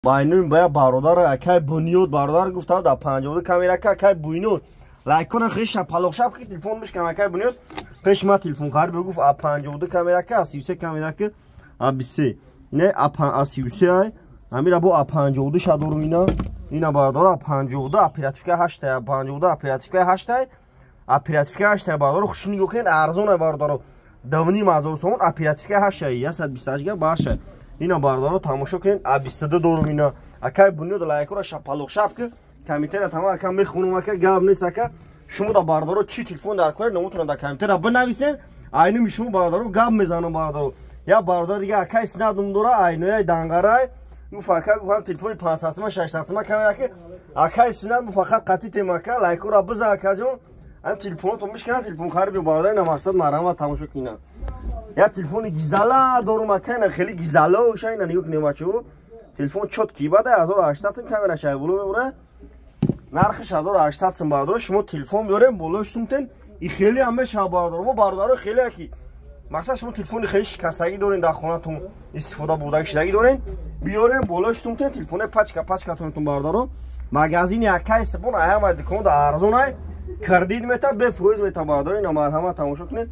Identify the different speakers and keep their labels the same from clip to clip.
Speaker 1: байнун бая бародар акай бунёд бародар гуфтам да 52 камера акай буйнуд лайкона хиш шапалоқшап ки телефон мишкам акай бунёд пеш ма телефон хар бегуф 52 камера акай 33 камера акай абисе не 33 ай амира бо 52 шадорум ина бародар 52 оперативка 8 52 оперативка 8 оперативка 8 бародар хушини гукен арзон бародар давни мазур сомон оперативка 8 128 га баша ина бародар тамошо кунед 22 дорум ина акай бунёд лайкора шапалоқшап ки компютера тама ака мехунум ака гап нест ака шумо да бародаро чи телефон дар кор наметонад да компютера бинависен айну мишумо бародаро гап мезанам бародаро я бародар дига ака снадум дора айну я дангарай ну фака гуфам телефони 500 ма 600 ма камера ки ака снадум фақат қати темака лайкора биза ака ҷон ам телефонотон мишкан телефон харби бародар ина мақсад марама тамошо кина я телефони гизала дорум ака ина хели гизала шайна нигук немачу телефон чотки бада 1800 камера шай було мебура нархиш 1800 сум бародар шумо телефон биёрем болош сумтен и хели ҳама шаб бародар мо бародаро хели аки мақсад шумо телефони хели шикастагӣ дорен дар хонатон истифода бурдаги шудагӣ дорен биёрем болош сумтен телефоне пачкатонтон бародаро магазини акай сапон ҳама дуконда арзонай кардид мета бефоиз мета бародаро ина марҳама тамошо кунед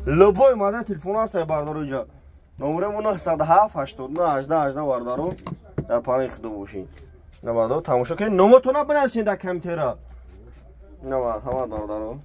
Speaker 1: лобой мада телефон аст бародаро иҷа номерамо 907 89 18 18 бародаро дар панаи худо бошед ина бародаро тамошо кунед номатона бинависед дар компютера ина марҳамат бародаро